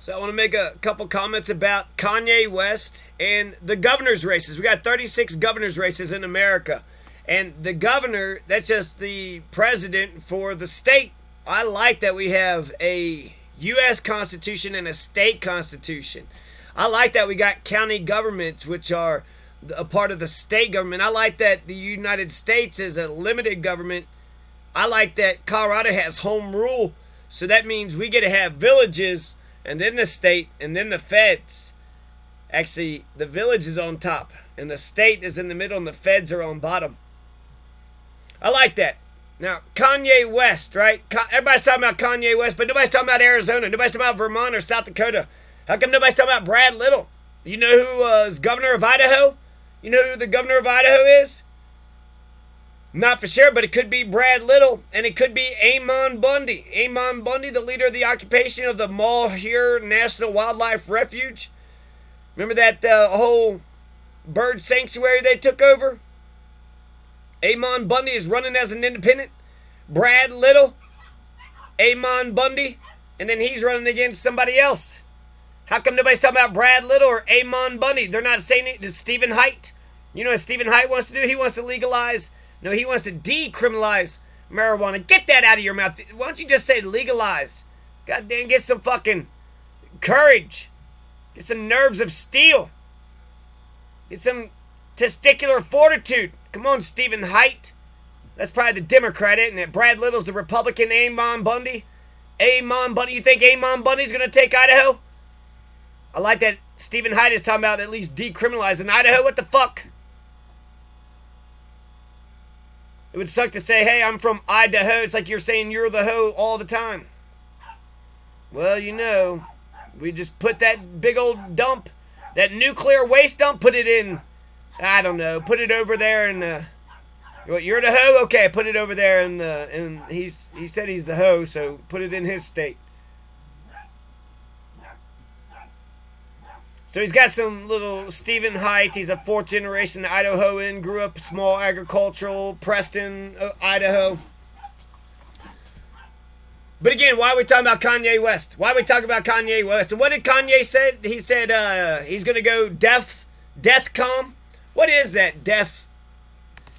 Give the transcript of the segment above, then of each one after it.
So I want to make a couple comments about Kanye West and the governor's races. We got 36 governor's races in America. And the governor, that's just the president for the state. I like that we have a U.S. Constitution and a state constitution. I like that we got county governments, which are a part of the state government. I like that the United States is a limited government. I like that Colorado has home rule. So that means we get to have villages, and then the state, and then the feds. Actually, the village is on top, and the state is in the middle, and the feds are on bottom. I like that. Now, Kanye West, right? Everybody's talking about Kanye West, but nobody's talking about Arizona. Nobody's talking about Vermont or South Dakota. How come nobody's talking about Brad Little? You know who is governor of Idaho? You know who the governor of Idaho is? Not for sure, but it could be Brad Little, and it could be Ammon Bundy. Ammon Bundy, the leader of the occupation of the Malheur National Wildlife Refuge. Remember that whole bird sanctuary they took over? Ammon Bundy is running as an independent. Brad Little, Ammon Bundy, and then he's running against somebody else. How come nobody's talking about Brad Little or Ammon Bundy? They're not saying it to Stephen Heidt. You know what Stephen Heidt wants to do? He wants to legalize. No, he wants to decriminalize marijuana. Get that out of your mouth. Why don't you just say legalize? God damn, get some fucking courage. Get some nerves of steel. Get some testicular fortitude. Come on, Stephen Heidt. That's probably the Democrat, isn't it? Brad Little's the Republican. Ammon Bundy. Ammon Bundy. You think Ammon Bundy's going to take Idaho? I like that Stephen Heidt is talking about at least decriminalizing Idaho. What the fuck? It would suck to say, hey, I'm from Idaho. It's like you're saying you're the hoe all the time. Well, you know, we just put that big old dump, that nuclear waste dump, put it in, I don't know, put it over there and, what, you're the hoe? Okay, put it over there and he said he's the hoe, so put it in his state. So he's got some little Stephen Heidt. He's a fourth generation Idahoan. Grew up small agricultural, Preston, Idaho. But again, why are we talking about Kanye West? Why are we talking about Kanye West? And what did Kanye say? He said he's going to go DEFCON. What is that?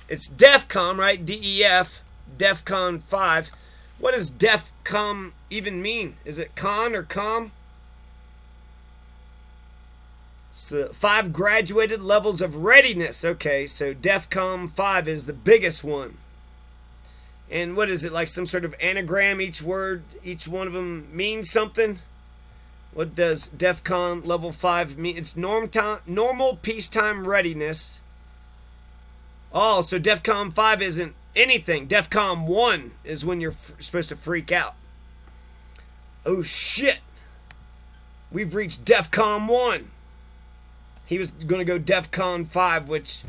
It's DEFCON, right? DEF, DEFCON 5. What does DEFCON even mean? Is it con or com? So 5 graduated levels of readiness. Okay, so DEFCON 5 is the biggest one. And what is it, like some sort of anagram? Each word, each one of them means something? What does DEFCON level 5 mean? It's normal peacetime readiness. Oh, so DEFCON 5 isn't anything. DEFCON 1 is when you're supposed to freak out. Oh, shit. We've reached DEFCON 1. He was going to go DEFCON 5, which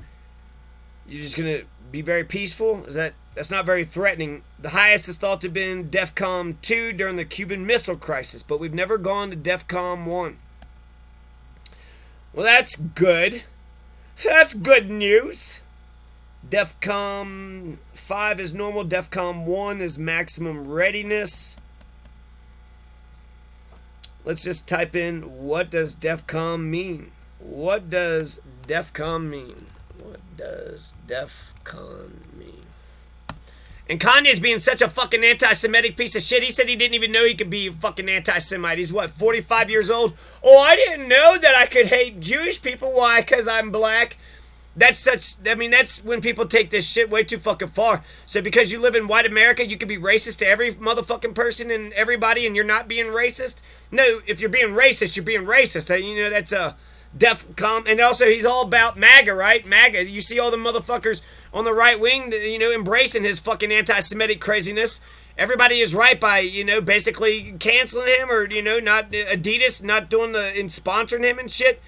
you're just going to be very peaceful. That's not very threatening. The highest is thought to have been DEFCON 2 during the Cuban Missile Crisis, but we've never gone to DEFCON 1. Well, that's good. That's good news. DEFCON 5 is normal. DEFCON 1 is maximum readiness. Let's just type in, what does DEFCON mean? What does DEFCON mean? What does DEFCON mean? And Kanye's being such a fucking anti-Semitic piece of shit. He said he didn't even know he could be a fucking anti-Semite. He's what, 45 years old? Oh, I didn't know that I could hate Jewish people. Why? Because I'm black. That's when people take this shit way too fucking far. So because you live in white America, you can be racist to every motherfucking person and everybody and you're not being racist? No, if you're being racist, you're being racist. You know, that's a... DEFCON, and also he's all about MAGA, right? MAGA. You see all the motherfuckers on the right wing, you know, embracing his fucking anti-Semitic craziness. Everybody is right by, you know, basically canceling him or, you know, not Adidas, not doing and sponsoring him and shit.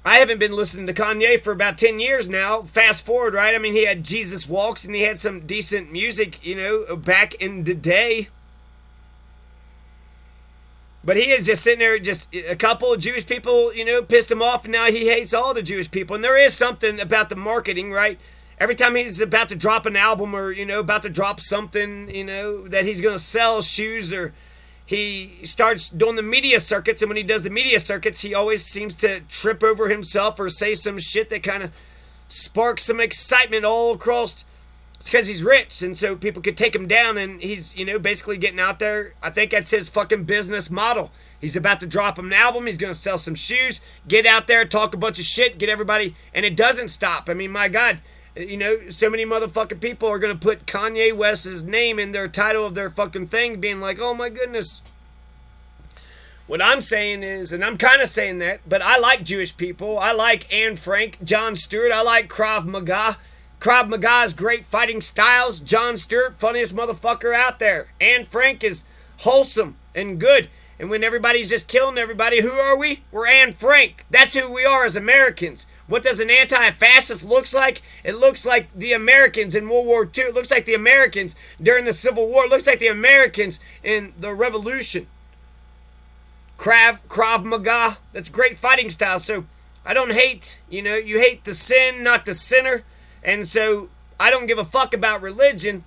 I haven't been listening to Kanye for about 10 years now. Fast forward, right? I mean, he had Jesus Walks and he had some decent music, you know, back in the day. But he is just sitting there, just a couple of Jewish people, you know, pissed him off, and now he hates all the Jewish people. And there is something about the marketing, right? Every time he's about to drop an album or, you know, about to drop something, you know, that he's going to sell shoes or he starts doing the media circuits, and when he does the media circuits, he always seems to trip over himself or say some shit that kind of sparks some excitement all across. It's because he's rich, and so people could take him down, and he's, basically getting out there. I think that's his fucking business model. He's about to drop an album. He's going to sell some shoes, get out there, talk a bunch of shit, get everybody, and it doesn't stop. I mean, my God, so many motherfucking people are going to put Kanye West's name in their title of their fucking thing, being like, oh my goodness. What I'm saying is, and I'm kind of saying that, but I like Jewish people. I like Anne Frank, Jon Stewart. I like Krav Maga. Krav Maga's great fighting styles. Jon Stewart, funniest motherfucker out there. Anne Frank is wholesome and good. And when everybody's just killing everybody, who are we? We're Anne Frank. That's who we are as Americans. What does an anti-fascist looks like? It looks like the Americans in World War II. It looks like the Americans during the Civil War. It looks like the Americans in the Revolution. Krav Maga, that's great fighting style. So I don't hate, you hate the sin, not the sinner. And so I don't give a fuck about religion.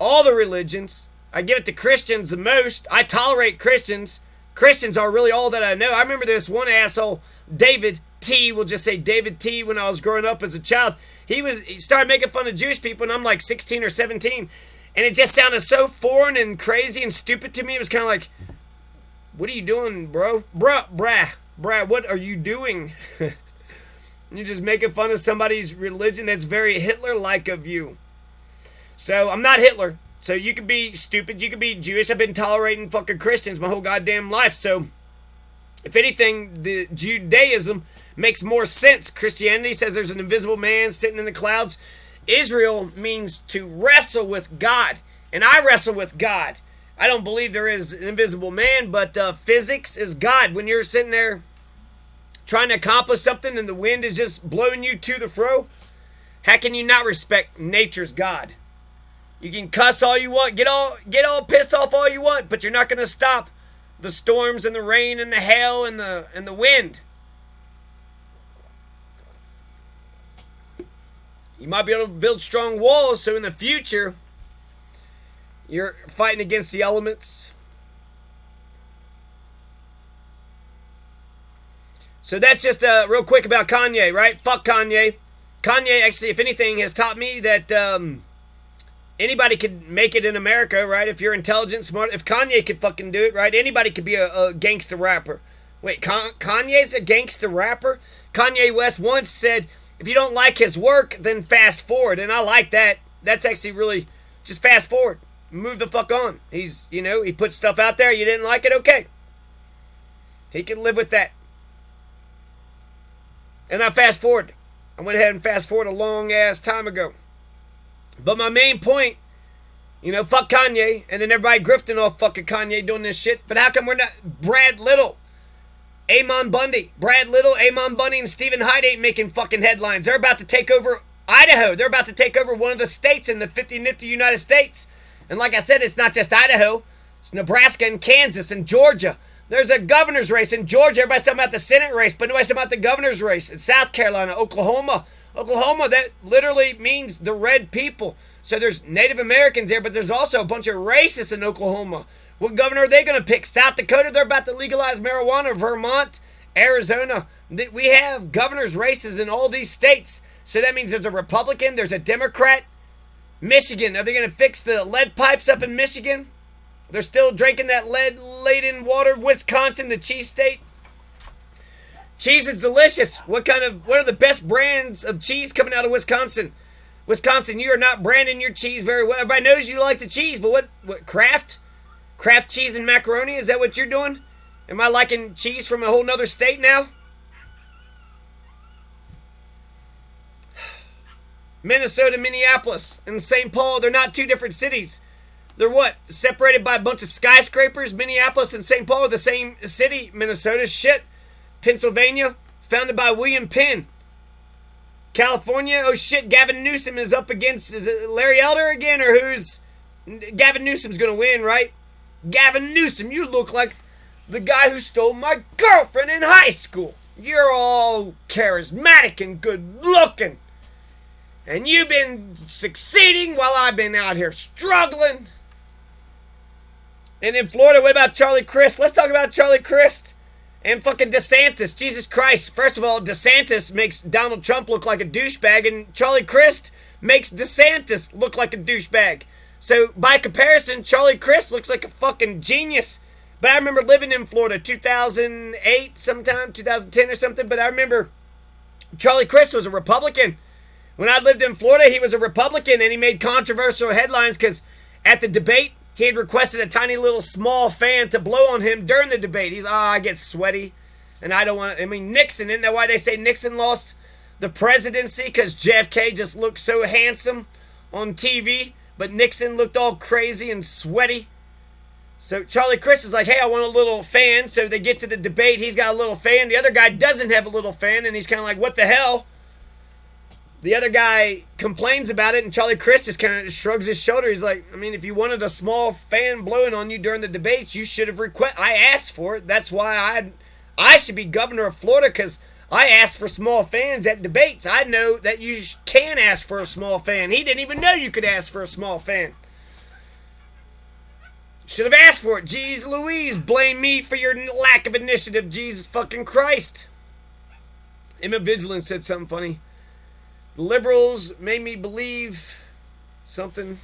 All the religions. I give it to Christians the most. I tolerate Christians. Christians are really all that I know. I remember this one asshole, David T, we'll just say David T, when I was growing up as a child. He started making fun of Jewish people, and I'm like 16 or 17. And it just sounded so foreign and crazy and stupid to me. It was kind of like, what are you doing, bro? Brah, what are you doing? You're just making fun of somebody's religion that's very Hitler-like of you. So I'm not Hitler. So you can be stupid, you can be Jewish. I've been tolerating fucking Christians my whole goddamn life. So if anything, the Judaism makes more sense. Christianity says there's an invisible man sitting in the clouds. Israel means to wrestle with God. And I wrestle with God. I don't believe there is an invisible man, but physics is God. When you're sitting there trying to accomplish something and the wind is just blowing you to the fro, how can you not respect nature's God? You can cuss all you want, get all pissed off all you want, but you're not going to stop the storms and the rain and the hail and the wind. You might be able to build strong walls so in the future you're fighting against the elements. So that's just real quick about Kanye, right? Fuck Kanye. Kanye, actually, if anything, has taught me that anybody could make it in America, right? If you're intelligent, smart. If Kanye could fucking do it, right? Anybody could be a gangster rapper. Wait, Kanye's a gangster rapper? Kanye West once said, if you don't like his work, then fast forward. And I like that. That's actually really, just fast forward. Move the fuck on. He's, he put stuff out there. You didn't like it? Okay. He can live with that. And I fast forward. I went ahead and fast forward a long ass time ago. But my main point, fuck Kanye, and then everybody grifting off fucking Kanye doing this shit. But how come we're not Brad Little, Ammon Bundy, Brad Little, Ammon Bundy, and Stephen Heidt ain't making fucking headlines? They're about to take over Idaho. They're about to take over one of the states in the 50 nifty United States. And like I said, it's not just Idaho. It's Nebraska and Kansas and Georgia. There's a governor's race in Georgia. Everybody's talking about the Senate race, but nobody's talking about the governor's race in South Carolina, Oklahoma. Oklahoma, that literally means the red people. So there's Native Americans there, but there's also a bunch of racists in Oklahoma. What governor are they going to pick? South Dakota, they're about to legalize marijuana. Vermont, Arizona. We have governor's races in all these states. So that means there's a Republican, there's a Democrat. Michigan, are they going to fix the lead pipes up in Michigan? They're still drinking that lead-laden water. Wisconsin, the cheese state. Cheese is delicious. What are the best brands of cheese coming out of Wisconsin? Wisconsin, you are not branding your cheese very well. Everybody knows you like the cheese, but what Kraft? Kraft cheese and macaroni? Is that what you're doing? Am I liking cheese from a whole nother state now? Minnesota, Minneapolis, and St. Paul, they're not two different cities. They're what? Separated by a bunch of skyscrapers? Minneapolis and St. Paul are the same city. Minnesota, shit. Pennsylvania, founded by William Penn. California, oh shit, Gavin Newsom is up against, is it Larry Elder again, or who's? Gavin Newsom's gonna win, right? Gavin Newsom, you look like the guy who stole my girlfriend in high school. You're all charismatic and good looking. And you've been succeeding while I've been out here struggling. And in Florida, what about Charlie Crist? Let's talk about Charlie Crist and fucking DeSantis. Jesus Christ. First of all, DeSantis makes Donald Trump look like a douchebag, and Charlie Crist makes DeSantis look like a douchebag. So, by comparison, Charlie Crist looks like a fucking genius. But I remember living in Florida 2008 sometime, 2010 or something. But I remember Charlie Crist was a Republican. When I lived in Florida, he was a Republican, and he made controversial headlines because at the debate, he had requested a tiny little small fan to blow on him during the debate. He's, I get sweaty, and I don't want to. I mean, Nixon, isn't that why they say Nixon lost the presidency? Because JFK just looked so handsome on TV, but Nixon looked all crazy and sweaty. So Charlie Crist is like, hey, I want a little fan. So they get to the debate. He's got a little fan. The other guy doesn't have a little fan, and he's kind of like, what the hell? The other guy complains about it, and Charlie Crist just kind of shrugs his shoulder. He's like, I mean, if you wanted a small fan blowing on you during the debates, you should have requested. I asked for it. That's why I should be governor of Florida, because I asked for small fans at debates. I know that you can ask for a small fan. He didn't even know you could ask for a small fan. Should have asked for it. Jeez Louise, blame me for your lack of initiative. Jesus fucking Christ. Emma Vigilant said something funny. The liberals made me believe something.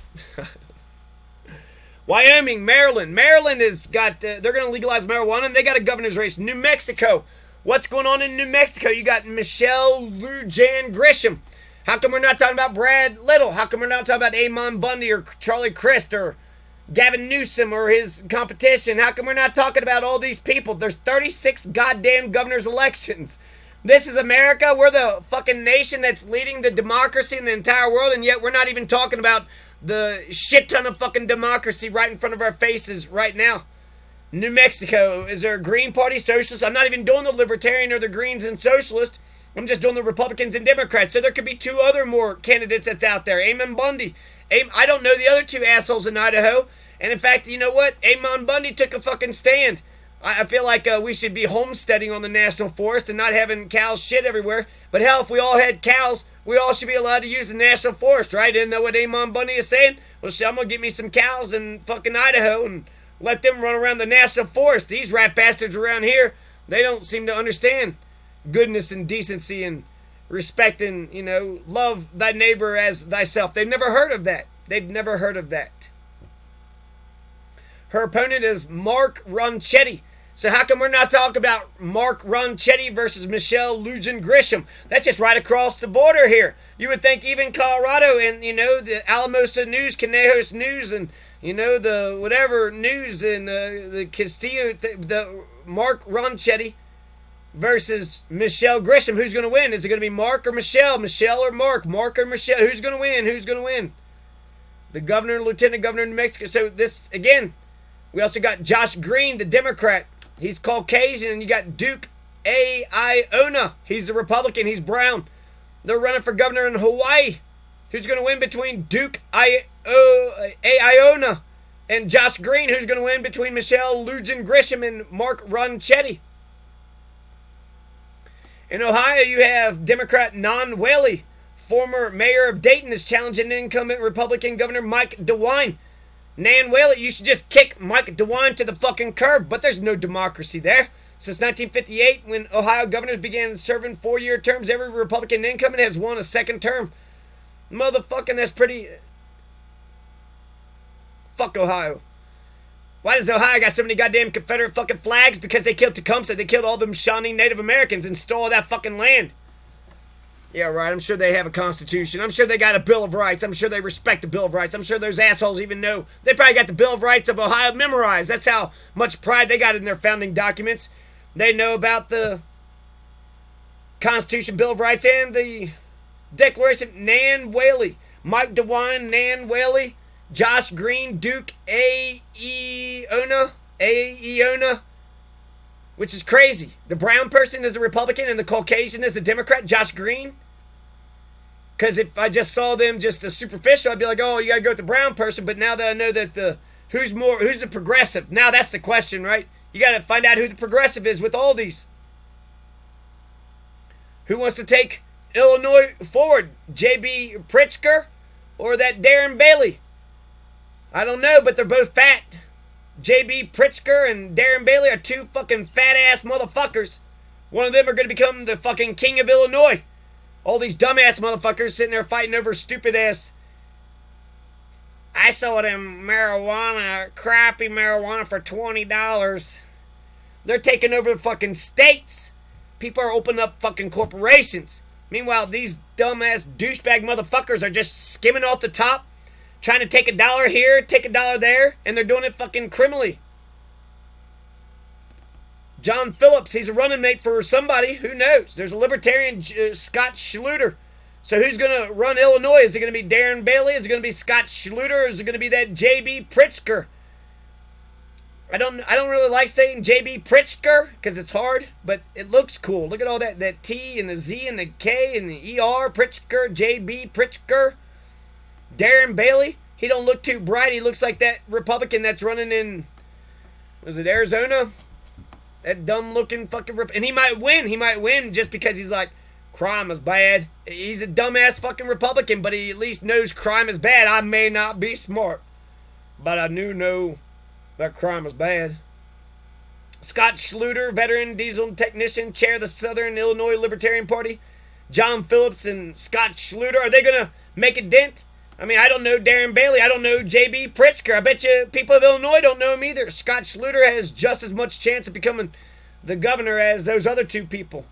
Wyoming, Maryland. Maryland has got, they're going to legalize marijuana, and they got a governor's race. New Mexico. What's going on in New Mexico? You got Michelle Lujan Grisham. How come we're not talking about Brad Little? How come we're not talking about Ammon Bundy or Charlie Crist or Gavin Newsom or his competition? How come we're not talking about all these people? There's 36 goddamn governor's elections. This is America. We're the fucking nation that's leading the democracy in the entire world, and yet we're not even talking about the shit ton of fucking democracy right in front of our faces right now. New Mexico, is there a Green Party, Socialist? I'm not even doing the Libertarian or the Greens and Socialist. I'm just doing the Republicans and Democrats. So there could be two other more candidates that's out there. Ammon Bundy. I don't know the other two assholes in Idaho. And in fact, you know what? Ammon Bundy took a fucking stand. I feel like we should be homesteading on the national forest and not having cows shit everywhere. But hell, if we all had cows, we all should be allowed to use the national forest, right? Didn't know what Ammon Bundy is saying? Well, shit, I'm going to get me some cows in fucking Idaho and let them run around the national forest. These rat bastards around here, they don't seem to understand goodness and decency and respect and, you know, love thy neighbor as thyself. They've never heard of that. They've never heard of that. Her opponent is Mark Ronchetti. So how come we're not talking about Mark Ronchetti versus Michelle Lujan Grisham? That's just right across the border here. You would think even Colorado and, you know, the Alamosa News, Conejos News, and, you know, the whatever news and the Castillo, the Mark Ronchetti versus Michelle Grisham. Who's going to win? Is it going to be Mark or Michelle? Michelle or Mark? Mark or Michelle? Who's going to win? Who's going to win? The governor and lieutenant governor of New Mexico. So this, again, we also got Josh Green, the Democrat. He's Caucasian. And you got Duke Aiona. He's a Republican. He's brown. They're running for governor in Hawaii. Who's going to win between Duke Aiona and Josh Green? Who's going to win between Michelle Lujan Grisham and Mark Ronchetti? In Ohio, you have Democrat Nan Whaley. Former mayor of Dayton is challenging incumbent Republican Governor Mike DeWine. Nan Whaley, you should just kick Mike DeWine to the fucking curb, but there's no democracy there. Since 1958, when Ohio governors began serving 4-year terms, every Republican incumbent has won a second term. Motherfucking, that's pretty... Fuck Ohio. Why does Ohio got so many goddamn Confederate fucking flags? Because they killed Tecumseh. They killed all them Shawnee Native Americans and stole all that fucking land. Yeah, right. I'm sure they have a constitution. I'm sure they got a Bill of Rights. I'm sure they respect the Bill of Rights. I'm sure those assholes even know. They probably got the Bill of Rights of Ohio memorized. That's how much pride they got in their founding documents. They know about the Constitution, Bill of Rights, and the Declaration. Nan Whaley. Mike DeWine, Nan Whaley, Josh Green, Duke Aiona, which is crazy. The brown person is a Republican and the Caucasian is a Democrat, Josh Green. Because if I just saw them just as superficial, I'd be like, oh, you got to go with the brown person. But now that I know that who's the progressive? Now that's the question, right? You got to find out who the progressive is with all these. Who wants to take Illinois forward? J.B. Pritzker or that Darren Bailey? I don't know, but they're both fat. J.B. Pritzker and Darren Bailey are two fucking fat ass motherfuckers. One of them are going to become the fucking king of Illinois. All these dumbass motherfuckers sitting there fighting over stupid ass. I sold him marijuana, crappy marijuana for $20. They're taking over the fucking states. People are opening up fucking corporations. Meanwhile, these dumbass douchebag motherfuckers are just skimming off the top, trying to take a dollar here, take a dollar there, and they're doing it fucking criminally. John Phillips, he's a running mate for somebody. Who knows? There's a libertarian, Scott Schluter. So who's going to run Illinois? Is it going to be Darren Bailey? Is it going to be Scott Schluter? Or is it going to be that J.B. Pritzker? I don't really like saying J.B. Pritzker because it's hard, but it looks cool. Look at all that T and the Z and the K and the ER. Pritzker, J.B. Pritzker. Darren Bailey. He don't look too bright. He looks like that Republican that's running in, was it Arizona? That dumb looking fucking and he might win. He might win just because he's like, crime is bad. He's a dumbass fucking Republican, but he at least knows crime is bad. I may not be smart, but I do know that crime is bad. Scott Schluter, veteran diesel technician, chair of the Southern Illinois Libertarian Party. John Phillips and Scott Schluter, are they going to make a dent? I mean, I don't know Darren Bailey. I don't know J.B. Pritzker. I bet you people of Illinois don't know him either. Scott Schluter has just as much chance of becoming the governor as those other two people.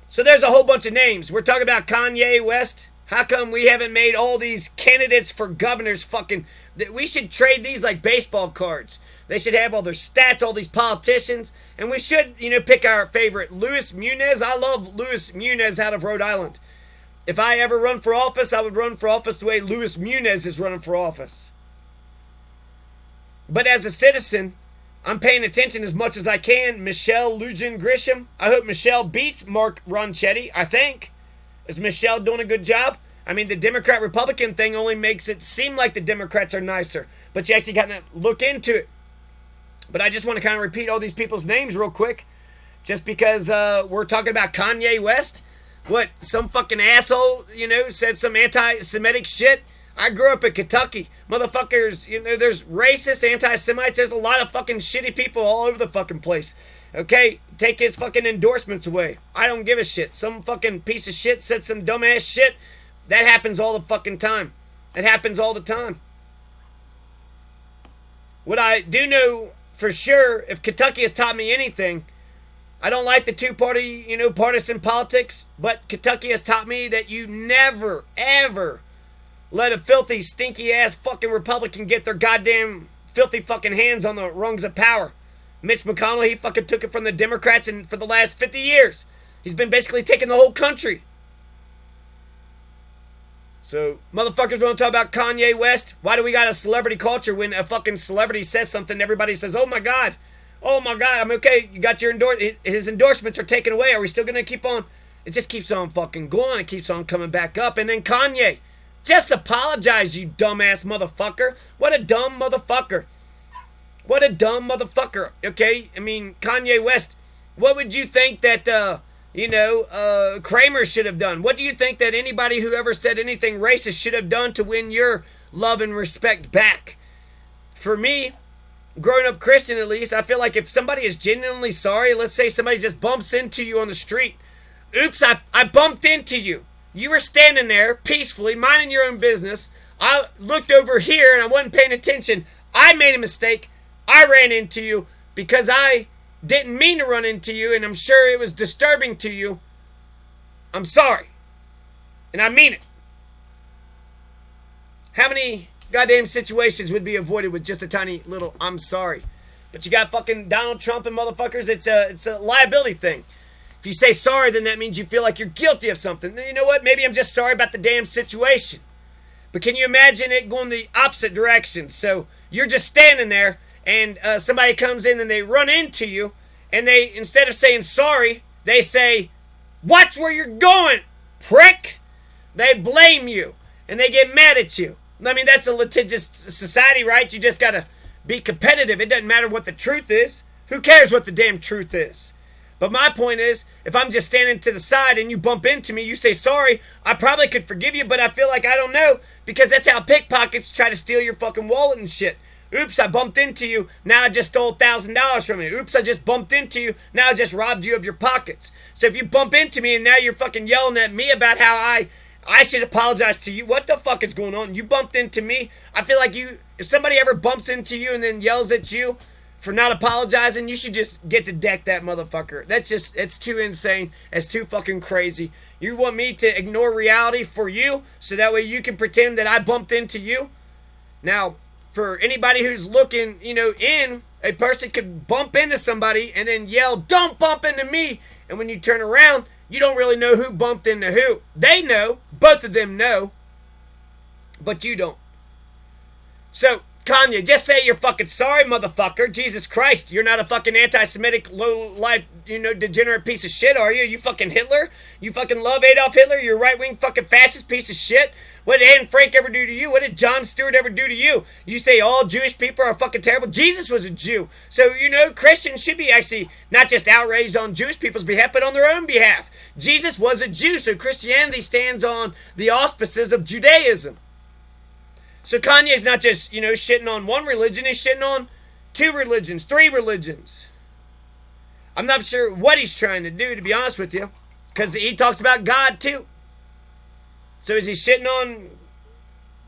So there's a whole bunch of names. We're talking about Kanye West. How come we haven't made all these candidates for governors fucking... We should trade these like baseball cards. They should have all their stats, all these politicians. And we should, pick our favorite. Luis Muñoz. I love Luis Muñoz out of Rhode Island. If I ever run for office, I would run for office the way Luis Muñoz is running for office. But as a citizen, I'm paying attention as much as I can. Michelle Lujan Grisham. I hope Michelle beats Mark Ronchetti, I think. Is Michelle doing a good job? I mean, the Democrat-Republican thing only makes it seem like the Democrats are nicer. But you actually got to look into it. But I just want to kind of repeat all these people's names real quick. Just because we're talking about Kanye West. What, some fucking asshole, said some anti-Semitic shit? I grew up in Kentucky. Motherfuckers, there's racist, anti-Semites. There's a lot of fucking shitty people all over the fucking place. Okay? Take his fucking endorsements away. I don't give a shit. Some fucking piece of shit said some dumbass shit. That happens all the fucking time. It happens all the time. What I do know for sure, if Kentucky has taught me anything, I don't like the two-party, partisan politics, but Kentucky has taught me that you never, ever let a filthy, stinky-ass fucking Republican get their goddamn filthy fucking hands on the rungs of power. Mitch McConnell, he fucking took it from the Democrats and for the last 50 years. He's been basically taking the whole country. So, motherfuckers want to talk about Kanye West? Why do we got a celebrity culture when a fucking celebrity says something, everybody says, oh my God, I'm okay, you got your his endorsements are taken away. Are we still going to keep on? It just keeps on fucking going. It keeps on coming back up. And then Kanye, just apologize, you dumbass motherfucker. What a dumb motherfucker. What a dumb motherfucker. Okay, I mean, Kanye West, what would you think that, Kramer should have done? What do you think that anybody who ever said anything racist should have done to win your love and respect back? For me, growing up Christian at least, I feel like if somebody is genuinely sorry, let's say somebody just bumps into you on the street. Oops, I bumped into you. You were standing there peacefully, minding your own business. I looked over here and I wasn't paying attention. I made a mistake. I ran into you because I didn't mean to run into you, and I'm sure it was disturbing to you. I'm sorry. And I mean it. How many goddamn situations would be avoided with just a tiny little I'm sorry? But you got fucking Donald Trump and motherfuckers. It's a liability thing. If you say sorry, then that means you feel like you're guilty of something. You know what? Maybe I'm just sorry about the damn situation. But can you imagine it going the opposite direction? So you're just standing there, and somebody comes in and they run into you, and they, instead of saying sorry, they say, watch where you're going, prick. They blame you, and they get mad at you. I mean, that's a litigious society, right? You just got to be competitive. It doesn't matter what the truth is. Who cares what the damn truth is? But my point is, if I'm just standing to the side and you bump into me, you say sorry, I probably could forgive you, but I feel like I don't know, because that's how pickpockets try to steal your fucking wallet and shit. Oops, I bumped into you. Now I just stole $1,000 from you. Oops, I just bumped into you. Now I just robbed you of your pockets. So if you bump into me and now you're fucking yelling at me about how I should apologize to you. What the fuck is going on? You bumped into me. I feel like if somebody ever bumps into you and then yells at you for not apologizing, you should just get to deck that motherfucker. It's too insane. It's too fucking crazy. You want me to ignore reality for you so that way you can pretend that I bumped into you? Now, for anybody who's looking, a person could bump into somebody and then yell, "Don't bump into me." And when you turn around, you don't really know who bumped into who. They know. Both of them know. But you don't. So, Kanye, just say you're fucking sorry, motherfucker. Jesus Christ, you're not a fucking anti-Semitic, low-life, degenerate piece of shit, are you? You fucking Hitler? You fucking love Adolf Hitler? You're a right-wing fucking fascist piece of shit? What did Anne Frank ever do to you? What did Jon Stewart ever do to you? You say all Jewish people are fucking terrible? Jesus was a Jew. So, Christians should be actually not just outraged on Jewish people's behalf, but on their own behalf. Jesus was a Jew, so Christianity stands on the auspices of Judaism. So Kanye's not just, shitting on one religion, he's shitting on 2 religions, 3 religions. I'm not sure what he's trying to do, to be honest with you, because he talks about God too. So is he shitting on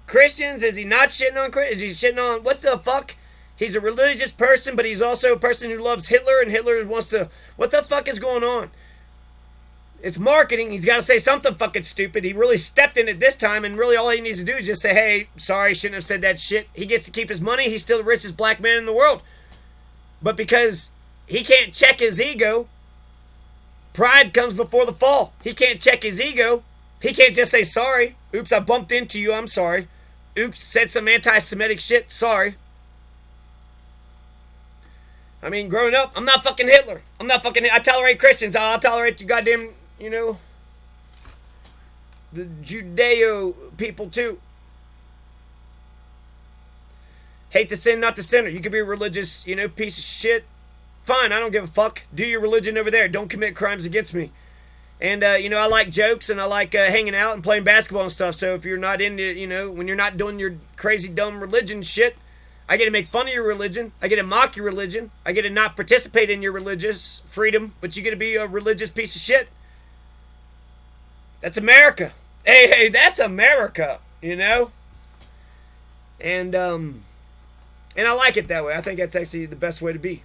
Christians? Is he not shitting on Christians? Is he shitting on, what the fuck? He's a religious person, but he's also a person who loves Hitler, and Hitler wants to, what the fuck is going on? It's marketing. He's got to say something fucking stupid. He really stepped in it this time, and really all he needs to do is just say, "Hey, sorry, shouldn't have said that shit." He gets to keep his money. He's still the richest black man in the world. But because he can't check his ego, pride comes before the fall. He can't check his ego. He can't just say, "Sorry. Oops, I bumped into you. I'm sorry. Oops, said some anti-Semitic shit. Sorry." I mean, growing up, I'm not fucking Hitler. I tolerate Christians. I'll tolerate you goddamn, the Judeo people too. Hate the sin, not the sinner. You could be a religious, piece of shit. Fine, I don't give a fuck. Do your religion over there. Don't commit crimes against me. And, I like jokes and I like hanging out and playing basketball and stuff. So if you're not into, when you're not doing your crazy, dumb religion shit, I get to make fun of your religion. I get to mock your religion. I get to not participate in your religious freedom, but you get to be a religious piece of shit. That's America. Hey, that's America, And I like it that way. I think that's actually the best way to be.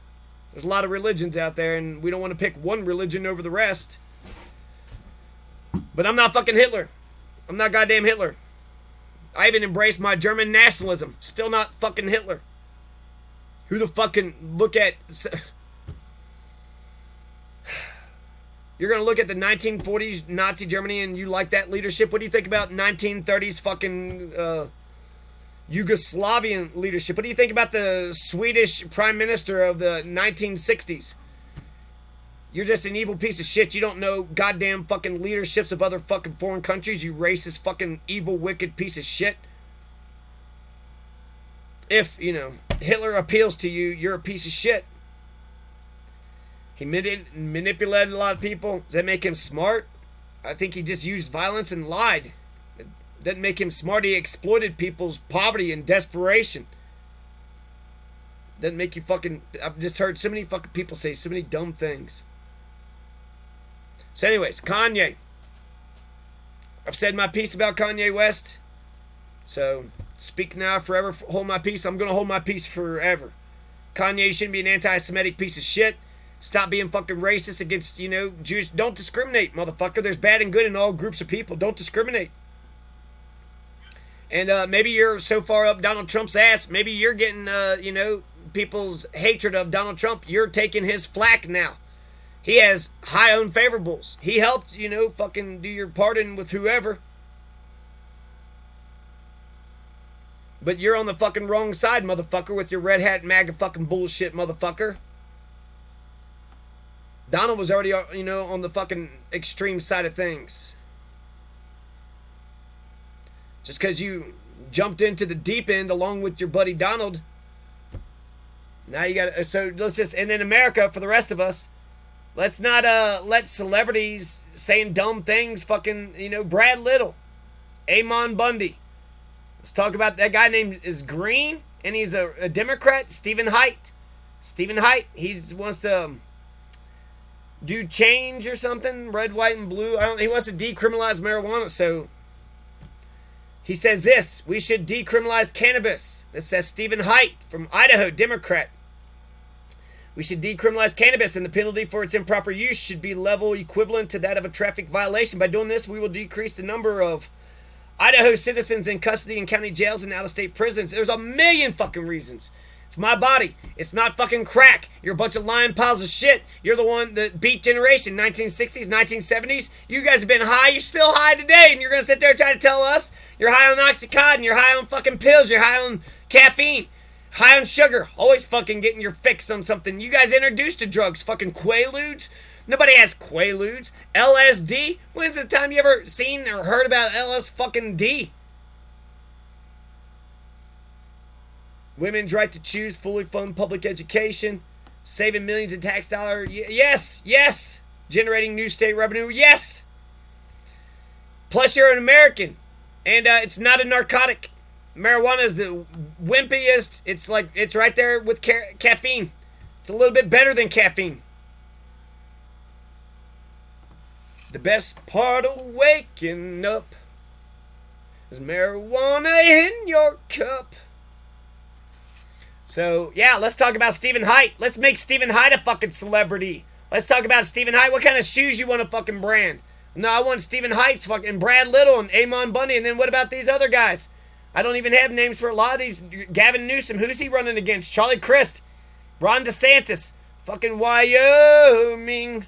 There's a lot of religions out there, and we don't want to pick one religion over the rest. But I'm not fucking Hitler. I'm not goddamn Hitler. I even embrace my German nationalism. Still not fucking Hitler. Who the fuck can look at... You're going to look at the 1940s Nazi Germany and you like that leadership? What do you think about 1930s fucking Yugoslavian leadership? What do you think about the Swedish prime minister of the 1960s? You're just an evil piece of shit. You don't know goddamn fucking leaderships of other fucking foreign countries, you racist fucking evil wicked piece of shit. If, Hitler appeals to you, you're a piece of shit. He manipulated a lot of people. Does that make him smart? I think he just used violence and lied. It doesn't make him smart. He exploited people's poverty and desperation. Doesn't make you fucking... I've just heard so many fucking people say so many dumb things. So anyways, Kanye. I've said my piece about Kanye West. So, speak now, forever hold my peace. I'm going to hold my peace forever. Kanye shouldn't be an anti-Semitic piece of shit. Stop being fucking racist against, Jews. Don't discriminate, motherfucker. There's bad and good in all groups of people. Don't discriminate. And maybe you're so far up Donald Trump's ass, maybe you're getting, people's hatred of Donald Trump. You're taking his flack now. He has high unfavorables. He helped, fucking do your pardon with whoever. But you're on the fucking wrong side, motherfucker, with your red hat MAGA fucking bullshit, motherfucker. Donald was already, on the fucking extreme side of things. Just because you jumped into the deep end along with your buddy Donald. Now you got to, so let's just, and in America, for the rest of us, let's not let celebrities saying dumb things fucking, Brad Little, Ammon Bundy. Let's talk about that guy named is Green. and he's a Democrat, Stephen Heidt. Stephen Heidt, he wants to do change or something, red, white, and blue. He wants to decriminalize marijuana, so he says this: we should decriminalize cannabis. This says Stephen Heidt from Idaho, Democrat. We should decriminalize cannabis, and the penalty for its improper use should be level equivalent to that of a traffic violation. By doing this, we will decrease the number of Idaho citizens in custody in county jails and out-of-state prisons. There's a million fucking reasons. It's my body. It's not fucking crack. You're a bunch of lying piles of shit. You're the one that beat generation, 1960s, 1970s. You guys have been high. You're still high today, and you're going to sit there and try to tell us you're high on Oxycontin, you're high on fucking pills, you're high on caffeine, high on sugar. Always fucking getting your fix on something. You guys introduced to drugs, fucking Quaaludes. Nobody has Quaaludes. LSD? When's the time you ever seen or heard about LS fucking D? Women's right to choose, fully fund public education, saving millions in tax dollars. Yes, yes. Generating new state revenue. Yes. Plus, you're an American, and it's not a narcotic. Marijuana is the wimpiest. It's right there with caffeine. It's a little bit better than caffeine. The best part of waking up is marijuana in your cup. So, yeah, let's talk about Stephen Heidt. Let's make Stephen Heidt a fucking celebrity. Let's talk about Stephen Heidt. What kind of shoes you want to fucking brand? No, I want Stephen Height's fucking Brad Little and Ammon Bundy. And then what about these other guys? I don't even have names for a lot of these. Gavin Newsom, who's he running against? Charlie Crist, Ron DeSantis, fucking Wyoming.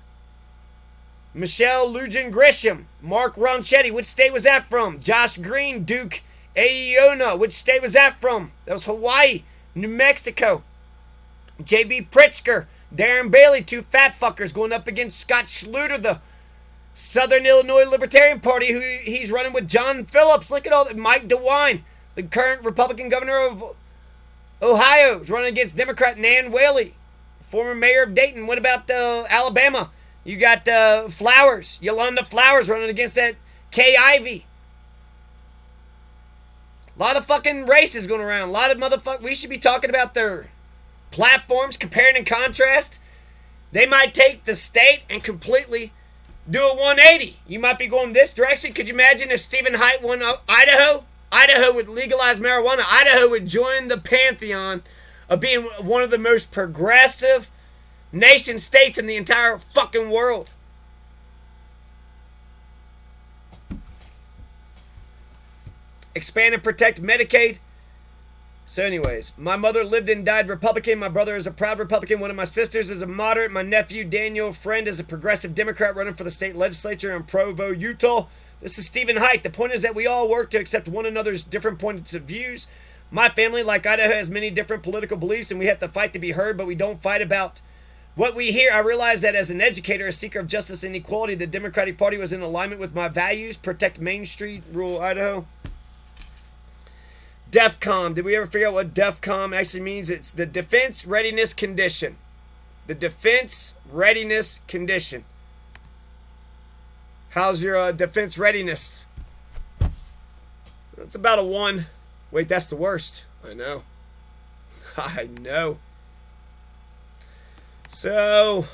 Michelle Lujan Grisham, Mark Ronchetti, which state was that from? Josh Green, Duke Aono, which state was that from? That was Hawaii. New Mexico. J.B. Pritzker, Darren Bailey, two fat fuckers going up against Scott Schluter, the Southern Illinois Libertarian Party, who he's running with John Phillips. Look at all that. Mike DeWine, the current Republican governor of Ohio, is running against Democrat Nan Whaley, former mayor of Dayton. What about Alabama? You got Flowers, Yolanda Flowers running against that Kay Ivey. A lot of fucking races going around. A lot of motherfuckers. We should be talking about their platforms, comparing and contrast. They might take the state and completely do a 180. You might be going this direction. Could you imagine if Stephen Heidt won Idaho? Idaho would legalize marijuana. Idaho would join the pantheon of being one of the most progressive nation states in the entire fucking world. Expand and protect Medicaid. So anyways, my mother lived and died Republican. My brother is a proud Republican. One of my sisters is a moderate. My nephew, Daniel Friend, is a progressive Democrat running for the state legislature in Provo, Utah. This is Stephen Heidt. The point is that we all work to accept one another's different points of views. My family, like Idaho, has many different political beliefs, and we have to fight to be heard, but we don't fight about what we hear. I realize that as an educator, a seeker of justice and equality, the Democratic Party was in alignment with my values. Protect Main Street, rural Idaho. DEFCON. Did we ever figure out what DEFCON actually means? It's the Defense Readiness Condition. The Defense Readiness Condition. How's your defense readiness? It's about a 1. Wait, that's the worst. I know. I know. So,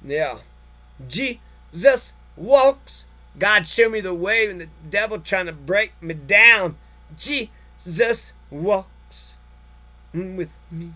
yeah. Jesus walks. God show me the way when the devil trying to break me down. Jesus walks with me.